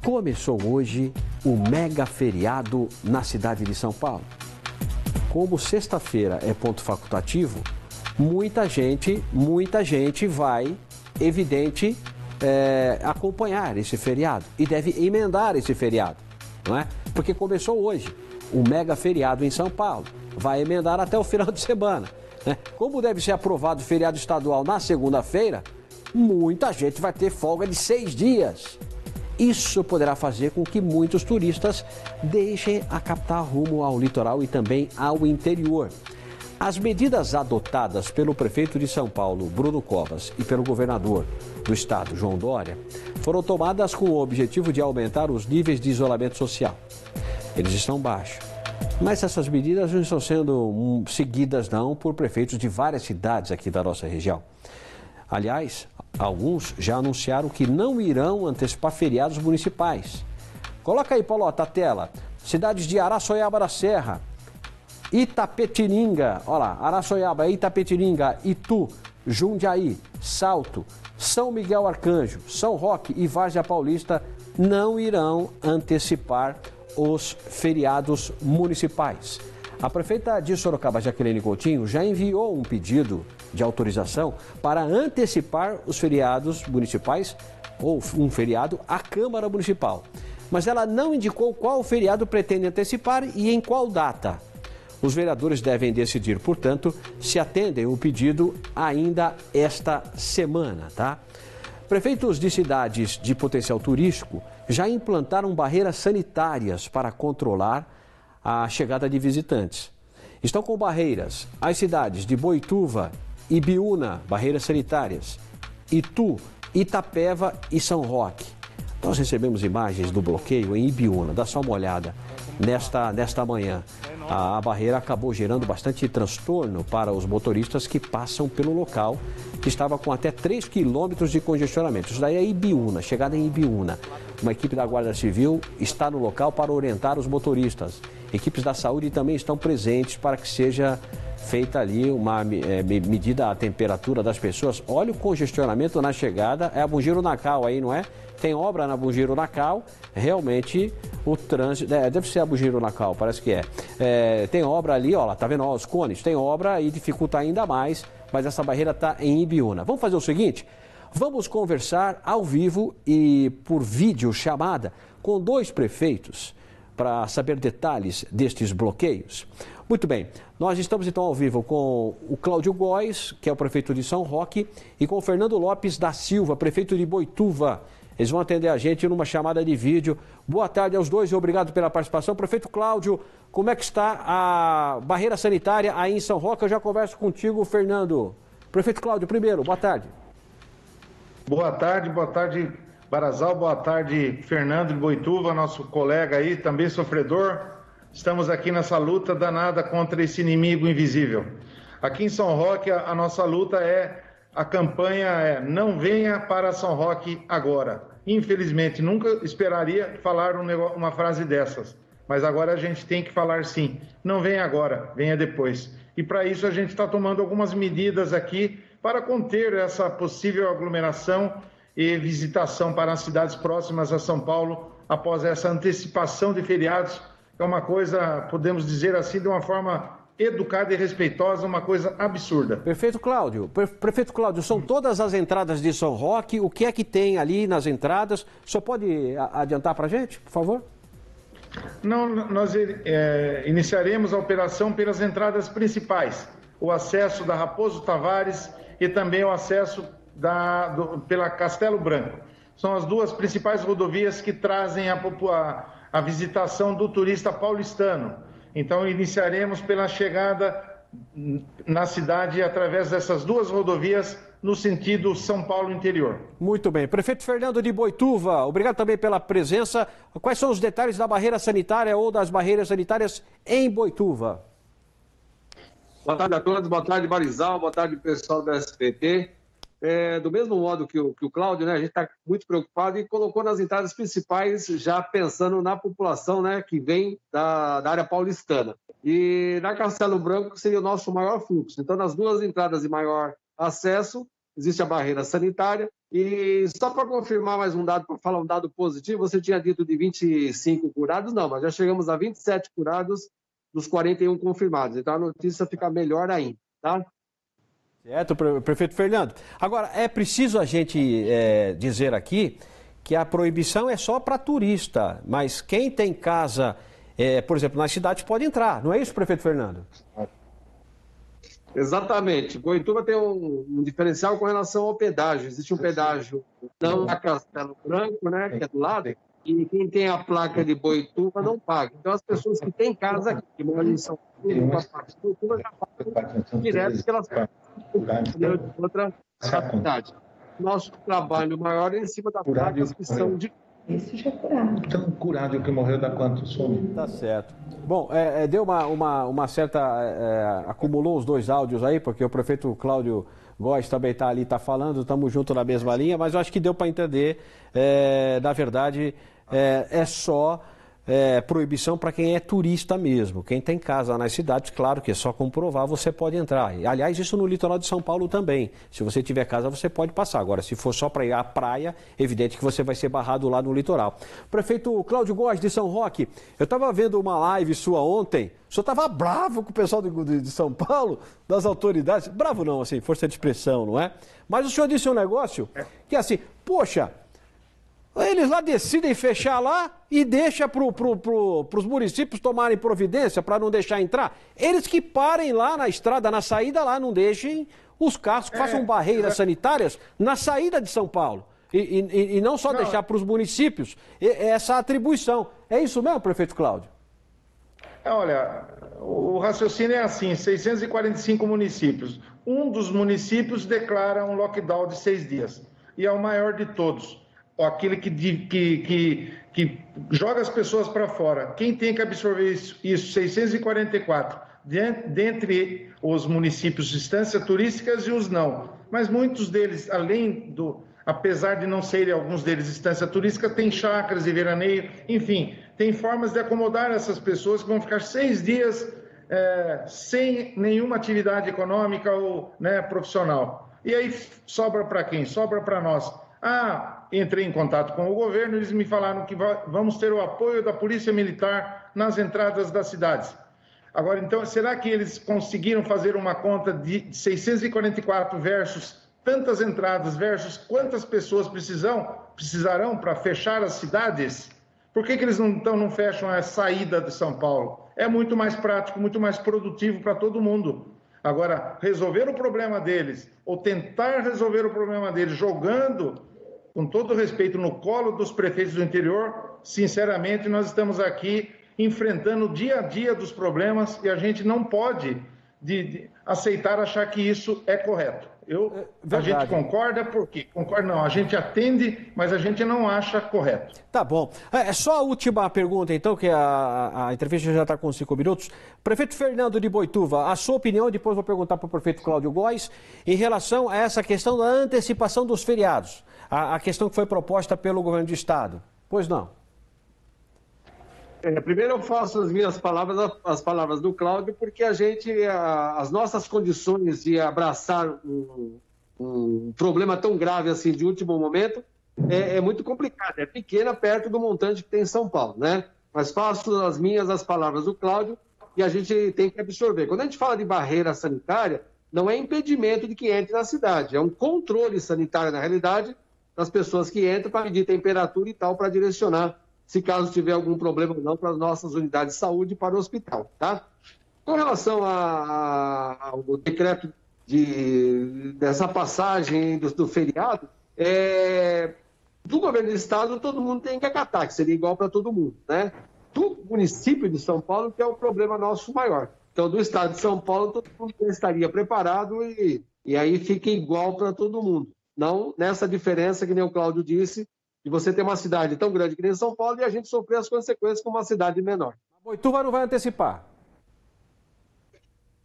Começou hoje o mega feriado na cidade de São Paulo. Como sexta-feira é ponto facultativo, muita gente vai, evidente, acompanhar esse feriado e deve emendar esse feriado, não é? Porque começou hoje o mega feriado em São Paulo, vai emendar até o final de semana, né? Como deve ser aprovado o feriado estadual na segunda-feira, muita gente vai ter folga de 6 dias. Isso poderá fazer com que muitos turistas deixem a capital rumo ao litoral e também ao interior. As medidas adotadas pelo prefeito de São Paulo, Bruno Covas, e pelo governador do estado, João Dória, foram tomadas com o objetivo de aumentar os níveis de isolamento social. Eles estão baixos, mas essas medidas não estão sendo seguidas não por prefeitos de várias cidades aqui da nossa região. Aliás, alguns já anunciaram que não irão antecipar feriados municipais. Coloca aí, Paulota, a tela. Cidades de Araçoiaba da Serra, Itapetininga, olha lá, Araçoiaba, Itapetininga, Itu, Jundiaí, Salto, São Miguel Arcanjo, São Roque e Várzea Paulista não irão antecipar os feriados municipais. A prefeita de Sorocaba, Jaqueline Coutinho, já enviou um pedido de autorização para antecipar os feriados municipais ou um feriado à Câmara Municipal. Mas ela não indicou qual feriado pretende antecipar e em qual data. Os vereadores devem decidir, portanto, se atendem o pedido ainda esta semana, tá? Prefeitos de cidades de potencial turístico já implantaram barreiras sanitárias para controlar a chegada de visitantes. Estão com barreiras as cidades de Boituva, Ibiúna, barreiras sanitárias, Itu, Itapeva e São Roque. Nós recebemos imagens do bloqueio em Ibiúna, dá só uma olhada nesta manhã. A barreira acabou gerando bastante transtorno para os motoristas que passam pelo local, que estava com até 3 quilômetros de congestionamento. Isso daí é Ibiúna, chegada em Ibiúna. Uma equipe da Guarda Civil está no local para orientar os motoristas. Equipes da saúde também estão presentes para que seja feita ali uma medida a temperatura das pessoas. Olha o congestionamento na chegada, é a Bugiro Nacal aí, não é? Tem obra na Bugiro Nacal, realmente o trânsito, deve ser a Bugiro Nacal, parece que é. Tem obra ali, ó, tá vendo, ó, os cones, tem obra e dificulta ainda mais, mas essa barreira está em Ibiúna. Vamos fazer o seguinte, vamos conversar ao vivo e por vídeo chamada com 2 prefeitos para saber detalhes destes bloqueios. Muito bem, nós estamos então ao vivo com o Cláudio Góes, que é o prefeito de São Roque, e com o Fernando Lopes da Silva, prefeito de Boituva. Eles vão atender a gente numa chamada de vídeo. Boa tarde aos dois e obrigado pela participação. Prefeito Cláudio, como é que está a barreira sanitária aí em São Roque? Eu já converso contigo, Fernando. Prefeito Cláudio, primeiro, boa tarde. Boa tarde, Barazal, boa tarde, Fernando de Boituva, nosso colega aí, também sofredor. Estamos aqui nessa luta danada contra esse inimigo invisível. Aqui em São Roque, a nossa luta a campanha é não venha para São Roque agora. Infelizmente, nunca esperaria falar uma frase dessas, mas agora a gente tem que falar sim. Não venha agora, venha depois. E para isso a gente está tomando algumas medidas aqui para conter essa possível aglomeração e visitação para as cidades próximas a São Paulo após essa antecipação de feriados. É uma coisa, podemos dizer assim, de uma forma educada e respeitosa, uma coisa absurda. Prefeito Cláudio, são todas as entradas de São Roque, o que é que tem ali nas entradas? O senhor pode adiantar para a gente, por favor? Não, nós iniciaremos a operação pelas entradas principais, o acesso da Raposo Tavares e também o acesso pela Castelo Branco. São as 2 principais rodovias que trazem a visitação do turista paulistano. Então, iniciaremos pela chegada na cidade através dessas 2 rodovias no sentido São Paulo interior. Muito bem. Prefeito Fernando de Boituva, obrigado também pela presença. Quais são os detalhes da barreira sanitária ou das barreiras sanitárias em Boituva? Boa tarde a todos, boa tarde, Barizal, boa tarde, pessoal do SBT. Do mesmo modo que o Cláudio, né, a gente está muito preocupado e colocou nas entradas principais, já pensando na população, né, que vem da área paulistana. E na Castelo Branco seria o nosso maior fluxo. Então, nas 2 entradas de maior acesso, existe a barreira sanitária E só para confirmar mais um dado, para falar um dado positivo, você tinha dito de 25 curados, não, mas já chegamos a 27 curados dos 41 confirmados. Então a notícia fica melhor ainda, tá? Certo, prefeito Fernando. Agora, é preciso a gente dizer aqui que a proibição é só para turista, mas quem tem casa, por exemplo, nas cidades pode entrar, não é isso, prefeito Fernando? Exatamente. Boituva tem um diferencial com relação ao pedágio. Existe um pedágio não na Castelo Branco, né, que é do lado, e quem tem a placa de Boituva não paga. Então, as pessoas que têm casa aqui, que moram em São Paulo, Boituva já pagam direto, porque elas pagam de outra cidade. Nosso trabalho maior é em cima das placas que são de... Esse já é curado. Então, curado que morreu dá quanto? Some? Tá certo. Bom, deu uma certa... acumulou os dois áudios aí, porque o prefeito Cláudio Góes também está ali, está falando, estamos juntos na mesma linha, mas eu acho que deu para entender, na verdade, é só proibição para quem é turista mesmo. Quem tem casa nas cidades, claro que é só comprovar, você pode entrar. Aliás, isso no litoral de São Paulo também. Se você tiver casa, você pode passar. Agora, se for só para ir à praia, evidente que você vai ser barrado lá no litoral. Prefeito Cláudio Góes de São Roque, eu estava vendo uma live sua ontem, o senhor estava bravo com o pessoal de São Paulo, das autoridades. Bravo não, assim, força de expressão, não é? Mas o senhor disse um negócio que assim, poxa, eles lá decidem fechar lá e deixa para os municípios tomarem providência para não deixar entrar. Eles que parem lá na estrada, na saída lá, não deixem os carros, que façam barreiras sanitárias na saída de São Paulo. E não só deixar para os municípios essa atribuição. É isso mesmo, prefeito Cláudio? Olha, o raciocínio é assim, 645 municípios. Um dos municípios declara um lockdown de 6 dias. E é o maior de todos. Aquele que joga as pessoas para fora. Quem tem que absorver isso? 644, dentre os municípios de instâncias turísticas e os não. Mas muitos deles, apesar de não serem alguns deles instância turística, tem chácaras e veraneio, enfim, tem formas de acomodar essas pessoas que vão ficar 6 dias sem nenhuma atividade econômica ou profissional. E aí sobra para quem? Sobra para nós. Entrei em contato com o governo, eles me falaram que vamos ter o apoio da Polícia Militar nas entradas das cidades. Agora, então, será que eles conseguiram fazer uma conta de 644 versus tantas entradas, versus quantas pessoas precisarão para fechar as cidades? Por que eles não fecham a saída de São Paulo? É muito mais prático, muito mais produtivo para todo mundo. Agora, resolver o problema deles, ou tentar resolver o problema deles jogando, com todo respeito, no colo dos prefeitos do interior, sinceramente, nós estamos aqui enfrentando o dia a dia dos problemas e a gente não pode aceitar achar que isso é correto. A gente concorda, por quê? Concorda não, a gente atende, mas a gente não acha correto. Tá bom. Só a última pergunta, então, que a entrevista já está com 5 minutos. Prefeito Fernando de Boituva, a sua opinião, depois vou perguntar para o prefeito Cláudio Góes, em relação a essa questão da antecipação dos feriados, a questão que foi proposta pelo governo do Estado. Pois não. Primeiro eu faço as minhas palavras, as palavras do Cláudio, porque as nossas condições de abraçar um problema tão grave assim de último momento é muito complicado, é pequena perto do montante que tem em São Paulo, né? Mas faço as palavras do Cláudio e a gente tem que absorver. Quando a gente fala de barreira sanitária, não é impedimento de que entre na cidade, é um controle sanitário, na realidade, das pessoas que entram para medir temperatura e tal, para direcionar se caso tiver algum problema ou não, para as nossas unidades de saúde e para o hospital, tá? Com relação ao decreto dessa passagem do feriado, do governo do estado todo mundo tem que acatar, que seria igual para todo mundo, né? Do município de São Paulo, que é o problema nosso maior. Então, do estado de São Paulo, todo mundo estaria preparado e aí fica igual para todo mundo. Não nessa diferença, que nem o Cláudio disse, de você ter uma cidade tão grande que nem São Paulo e a gente sofrer as consequências com uma cidade menor. Boituva não vai antecipar?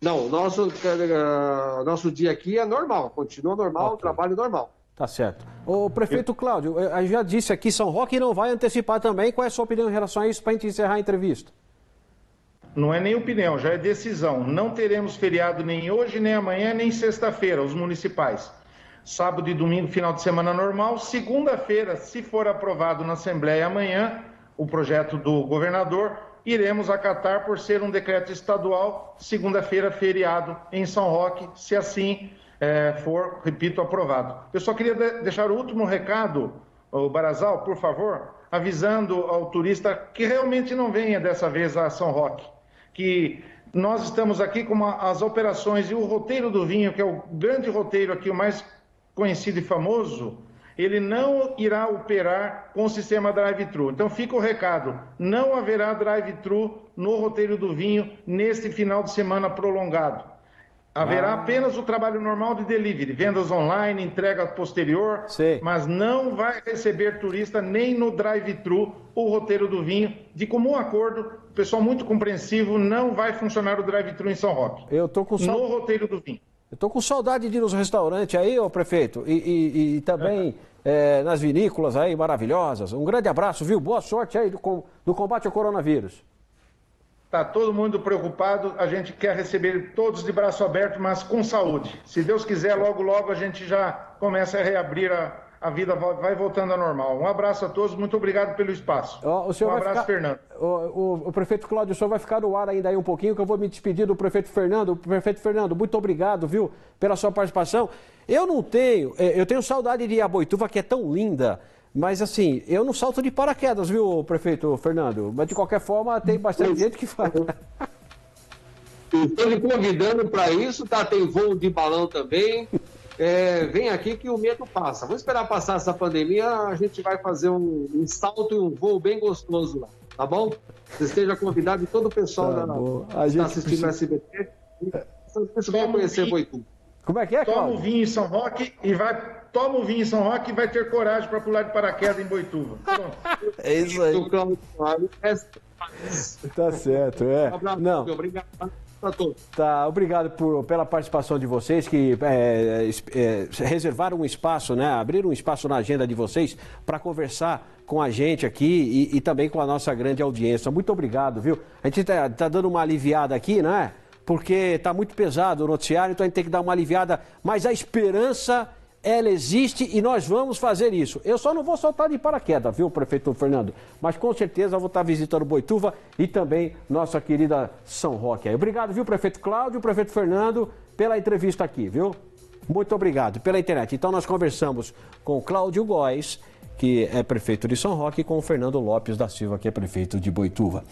Não, nosso dia aqui é normal, continua normal, okay. Trabalho normal. Tá certo. O prefeito Cláudio, eu já disse aqui, São Roque não vai antecipar também. Qual é a sua opinião em relação a isso para a gente encerrar a entrevista? Não é nem opinião, já é decisão. Não teremos feriado nem hoje, nem amanhã, nem sexta-feira, os municipais. sábado e domingo, final de semana normal. Segunda-feira, se for aprovado na Assembleia amanhã, o projeto do governador, iremos acatar por ser um decreto estadual, segunda-feira, feriado em São Roque, se assim for, repito, aprovado. Eu só queria deixar o último recado, o Barazal, por favor, avisando ao turista que realmente não venha dessa vez a São Roque, que nós estamos aqui com as operações e o roteiro do vinho, que é o grande roteiro aqui, o mais conhecido e famoso, ele não irá operar com o sistema drive-thru. Então fica o recado, não haverá drive-thru no roteiro do vinho neste final de semana prolongado. Haverá apenas o trabalho normal de delivery, vendas online, entrega posterior, mas não vai receber turista nem no drive-thru o roteiro do vinho. De comum acordo, o pessoal muito compreensivo, não vai funcionar o drive-thru em São Roque. Eu tô com no roteiro do vinho. Eu tô com saudade de ir nos restaurantes aí, ô prefeito, e também nas vinícolas aí maravilhosas. Um grande abraço, viu? Boa sorte aí do combate ao coronavírus. Está todo mundo preocupado, a gente quer receber todos de braço aberto, mas com saúde. Se Deus quiser, logo, logo a gente já começa a reabrir, a vida vai voltando ao normal. Um abraço a todos, muito obrigado pelo espaço. Um abraço, Fernando. O prefeito Cláudio, o senhor vai ficar no ar ainda aí um pouquinho, que eu vou me despedir do prefeito Fernando. Prefeito Fernando, muito obrigado, viu, pela sua participação. Eu tenho saudade de ir a Boituva, que é tão linda. Mas assim, eu não salto de paraquedas, viu, prefeito Fernando? Mas de qualquer forma, tem bastante gente que faz. Estou lhe convidando para isso, tá? Tem voo de balão também. Vem aqui que o medo passa. Vamos esperar passar essa pandemia, a gente vai fazer um salto e um voo bem gostoso lá, tá bom? Você esteja convidado e todo o pessoal que está assistindo o SBT. Você vai conhecer Boituva. Como é que é, Cláudio? Toma o vinho em São Roque e vai ter coragem para pular de paraquedas em Boituva. Pronto. É isso aí. Tá certo, Um abraço, não. Obrigado a todos. Tá, obrigado pela participação de vocês, que reservaram um espaço, né? Abriram um espaço na agenda de vocês para conversar com a gente aqui e também com a nossa grande audiência. Muito obrigado, viu? A gente tá dando uma aliviada aqui, né? Porque está muito pesado o noticiário, então a gente tem que dar uma aliviada, mas a esperança, ela existe e nós vamos fazer isso. Eu só não vou soltar de paraquedas, viu, prefeito Fernando? Mas com certeza eu vou estar visitando Boituva e também nossa querida São Roque. Obrigado, viu, prefeito Cláudio, prefeito Fernando, pela entrevista aqui, viu? Muito obrigado pela internet. Então nós conversamos com o Cláudio Góes, que é prefeito de São Roque, e com o Fernando Lopes da Silva, que é prefeito de Boituva.